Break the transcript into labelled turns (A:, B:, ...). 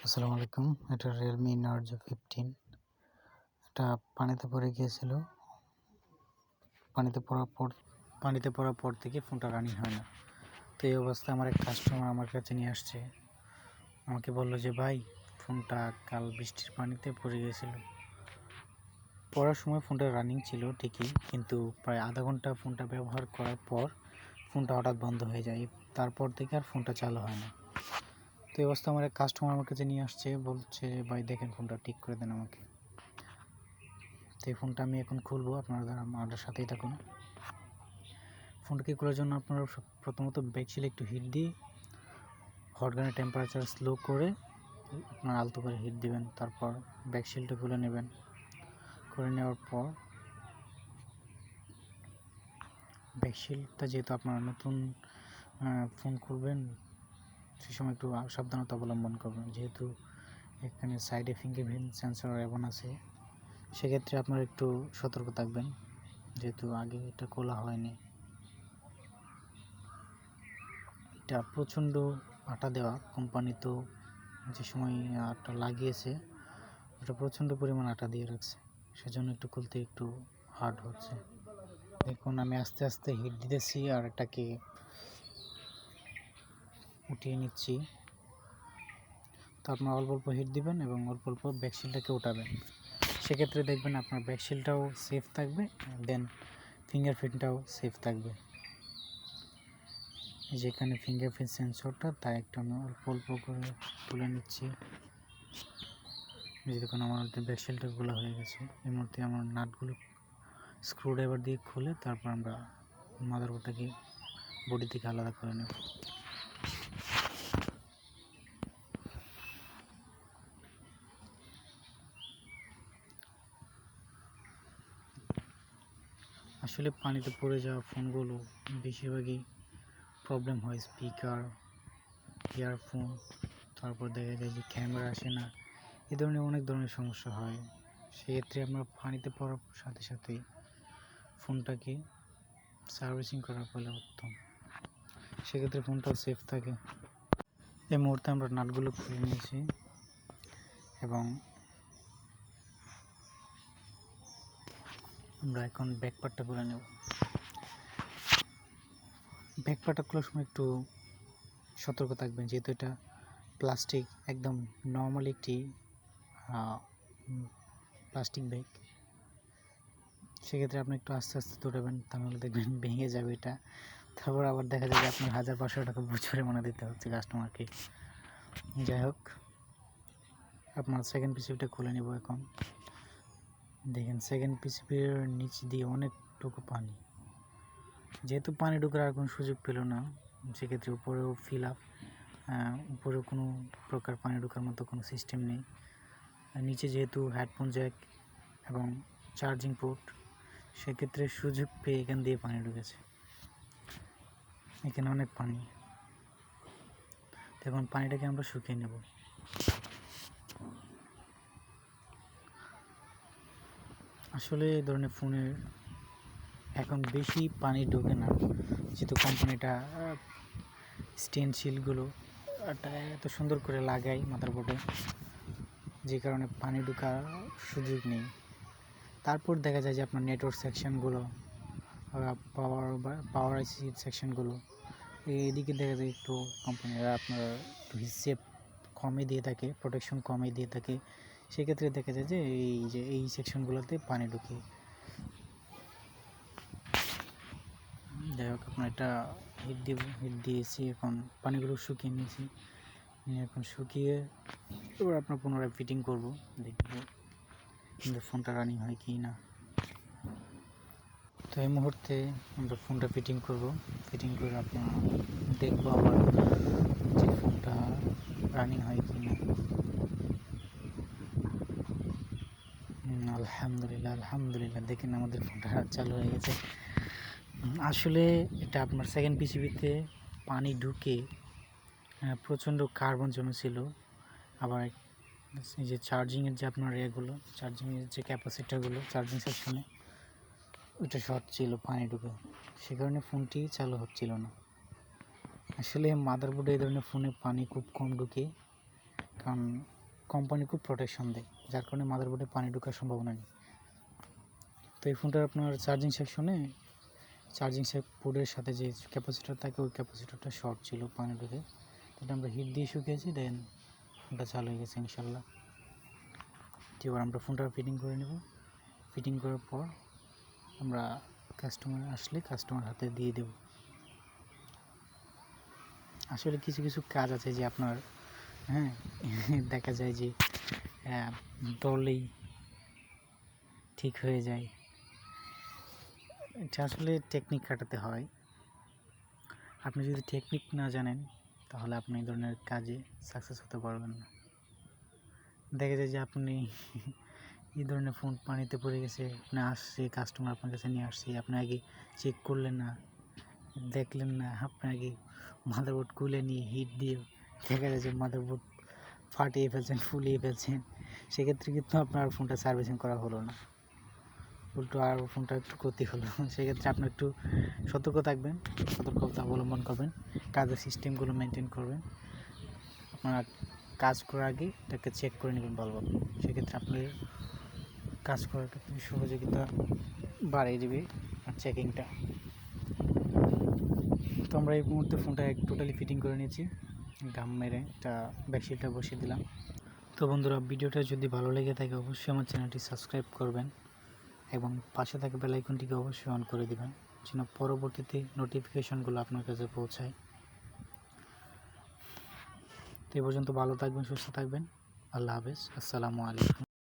A: আসসালামু আলাইকুম। এটা realme narzo 15। এটা পানিতে পড়ে গিয়েছিল। পানিতে পড়ার পর থেকে ফোনটা রানিং হয় না। তো এই অবস্থায় আমার এক কাস্টমার আমার কাছে নিয়ে আসছে। আমাকে বলল যে ভাই, ফোনটা কাল বৃষ্টির পানিতে পড়ে গিয়েছিল। পড়ার সময় ফোনটা রানিং ছিল ঠিকই, কিন্তু প্রায় আধা ঘন্টা ফোনটা ব্যবহার করার পর ফোনটা হঠাৎ বন্ধ হয়ে যায়। তারপর থেকে আর ফোনটা চালু হয় না। তো এই অবস্থা আমার এক কাস্টমার আমার কাছে নিয়ে আসছে, বলছে ভাই দেখেন ফোনটা ঠিক করে দেন আমাকে। তো এই ফোনটা আমি এখন খুলবো, আপনারা আমাদের সাথেই থাকুন। ফোনটাকে খোলার জন্য আপনারা প্রথমত ব্যাকশিলে একটু হিট দিয়ে হটগানের টেম্পারেচার স্লো করে আপনার আলতো করে হিট দিবেন। তারপর ব্যাকশিলটা খুলে নেবেন। করে নেওয়ার পর ব্যাকশিলটা যেহেতু আপনারা নতুন ফোন খুলবেন, সে সময় একটু সাবধানতা অবলম্বন করবেন, যেহেতু এখানে সাইডে ফিঙ্গারপ্রিন্ট সেন্সর এবং আছে। সেক্ষেত্রে আপনারা একটু সতর্ক থাকবেন, যেহেতু আগে এটা খোলা হয়নি। এটা প্রচণ্ড আটা দেওয়া, কোম্পানি তো যে সময় আটা লাগিয়েছে ওটা প্রচণ্ড পরিমাণ আটা দিয়ে রাখছে, সেজন্য একটু খুলতে একটু হার্ড হচ্ছে। দেখুন আমি আস্তে আস্তে হিট দিতেছি আর এটাকে উঠিয়ে নিচ্ছি। তো আপনার অল্প অল্প হিট দিবেন এবং অল্প অল্প ব্যাকশিলটাকে উঠাবেন। সেক্ষেত্রে দেখবেন আপনার ব্যাকশিলটাও সেফ থাকবে, দেন ফিঙ্গারপ্রিন্টটাও সেফ থাকবে। যেখানে ফিঙ্গারপ্রিন্ট সেন্সরটা তাই একটু আমি অল্প অল্প করে তুলে নিচ্ছি। দেখুন আমার ব্যাকশিলটা খোলা হয়ে গেছে। এই মুহূর্তে আমার নাটগুলো স্ক্রুড্রাইভার দিয়ে খুলে তারপর আমরা মাদারবোর্ডটাকে বডি থেকে আলাদা করে নেব। আসলে পানিতে পড়ে যাওয়া ফোনগুলো বেশিরভাগই প্রবলেম হয়, স্পিকার, ইয়ারফোন, তারপর দেখা যায় যে ক্যামেরা আসে না, এই ধরনের অনেক ধরনের সমস্যা হয়। সেক্ষেত্রে আমরা পানিতে পড়ার সাথে সাথে ফোনটাকে সার্ভিসিং করার ফলে উত্তম, সেক্ষেত্রে ফোনটাও সেফ থাকে। এই মুহূর্তে আমরা নাটগুলো খুলে নিয়েছি এবং আমরা এখন ব্যাকপার্টটা খুলে নেব। ব্যাকপার্টটা খোলার সময় একটু সতর্ক থাকবেন, যেহেতু এটা প্লাস্টিক, একদম নর্মাল একটি প্লাস্টিক ব্যাগ। সেক্ষেত্রে আপনি একটু আস্তে আস্তে দৌড়াবেন, তাহলে দেখবেন ভেঙে যাবে এটা। তারপর আবার দেখা যাবে আপনার 1500 টাকা বছরে দিতে হচ্ছে কাস্টমারকে। যাই হোক, আপনার সেকেন্ড পিসিবিটা খুলে নেব এখন। দেখেন সেকেন্ড পিসিবির নিচ দিয়ে অনেকটুকু পানি, যেহেতু পানি ঢোকার আর কোনো সুযোগ পেল না, সেক্ষেত্রে উপরেও ফিল আপ, উপরেও কোনো প্রকার পানি ঢোকার মতো কোনো সিস্টেম নেই। আর নিচে যেহেতু হেডফোন জ্যাক এবং চার্জিং পোর্ট, সেক্ষেত্রে সুযোগ পেয়ে এখান দিয়ে পানি ঢুকেছে। এখানে অনেক পানি। এখন পানিটাকে আমরা শুকিয়ে নেব। আসলে এই ধরনের ফোনের এখন বেশি পানি ঢোকে না, যেহেতু কোম্পানিটা স্টেনশিলগুলো এত সুন্দর করে লাগাই মাদারবোর্ডে, যে কারণে পানি ঢোকার সুযোগ নেই। তারপর দেখা যায় যে আপনার নেটওয়ার্ক সেকশনগুলো, পাওয়ার আইসি সেকশনগুলো, এদিকে দেখা যায় একটু কোম্পানিরা আপনার একটু হিসেব কমে দিয়ে থাকে, প্রোটেকশন কমে দিয়ে থাকে। সেক্ষেত্রে দেখা যায় যে এই সেকশনগুলোতে পানি ঢুকে। যাই হোক, আপনার এটা হিট দিয়েছি, এখন পানিগুলো শুকিয়ে নিয়েছি। এখন শুকিয়ে এবার আপনার পুনরায় ফিটিং করব, দেখব কিন্তু ফোনটা রানিং হয় কি না। তো এই মুহূর্তে আমরা ফোনটা ফিটিং করব। ফিটিং করে আপনার দেখবো আবার যে ফোনটা রানিং হয় কি না। আলহামদুলিল্লাহ দেখেন আমাদের ফোনটা চালু হয়ে গেছে। আসলে এটা আপনার সেকেন্ড পিসিবিতে পানি ঢুকে প্রচণ্ড কার্বন জমেছিল। আবার এই যে চার্জিংয়ের যে আপনার এগুলো, চার্জিংয়ের যে ক্যাপাসিটারগুলো চার্জিং সেকশনে, ওইটা শর্ট ছিল, পানি ঢুকে, সে কারণে ফোনটি চালু হচ্ছিল না। আসলে মাদারবোর্ডে এই ধরনের ফোনে পানি খুব কম ঢুকে, কারণ কোম্পানি খুব প্রোটেকশন দেয়, যার কারণে মাদারবোর্ডে পানি ঢোকার সম্ভাবনা নেই। তো এই ফোনটার আপনার চার্জিং সেকশনে পোর্টের সাথে যে ক্যাপাসিটার থাকে ওই ক্যাপাসিটারটা শর্ট ছিল, পানি ঢুকে। এটা আমরা হিট দিয়ে শুকিয়েছি, দেন ফোনটা চালু হয়ে গেছে ইনশাল্লাহ। এবার আমরা ফোনটা ফিটিং করে নেব। ফিটিং করার পর আমরা কাস্টমার আসলে কাস্টমার হাতে দিয়ে দেব। আসলে কিছু কিছু কাজ আছে যে আপনার দেখা যায় যে ধরলেই ঠিক হয়ে যায়। এটা আসলে টেকনিক খাটাতে হয়। আপনি যদি টেকনিক না জানেন তাহলে আপনি এই ধরনের কাজে সাকসেস হতে পারবেন না। দেখা যায় যে আপনি এই ধরনের ফোন পানিতে পড়ে গেছে, আপনি আসছে, কাস্টমার আপনার কাছে নিয়ে আসছে, আপনি আগে চেক করলেন না, দেখলেন না, আপনি আগে মাদারবোর্ড খুলে নিয়ে হিট দিয়ে দেখা যায় যে মাদারবোর্ড ফাটিয়ে ফেলছেন, ফুলিয়ে ফেলছেন। সেক্ষেত্রে কিন্তু আপনার ফোনটা সার্ভিসিং করা হলো না, উল্টো আর ফোনটা একটু ক্ষতি হলো। সেক্ষেত্রে আপনি একটু সতর্কতা অবলম্বন করবেন, কাজের সিস্টেমগুলো মেনটেন করবেন। আপনারা কাজ করার আগে এটাকে চেক করে নেবেন ভালোভাবে। সেক্ষেত্রে আপনাদের কাজ করার ক্ষেত্রে সহযোগিতা বাড়িয়ে দেবে আর চেকিংটা। তো আমরা এই মুহূর্তে ফোনটা টোটালি ফিটিং করে নিয়েছি, গাম মেরে এটা ব্যাকশিটটা বসিয়ে দিলাম। তো বন্ধুরা, ভিডিওটা যদি ভালো লেগে থাকে অবশ্যই আমার চ্যানেলটি সাবস্ক্রাইব করবেন এবং পাশে থাকা বেল আইকনটিকে অবশ্যই অন করে দিবেন, যেন পরবর্তীতে নোটিফিকেশনগুলো আপনার কাছে পৌঁছায়। তো এই পর্যন্ত ভালো থাকবেন, সুস্থ থাকবেন। আল্লাহ হাফেজ, আসসালামু আলাইকুম।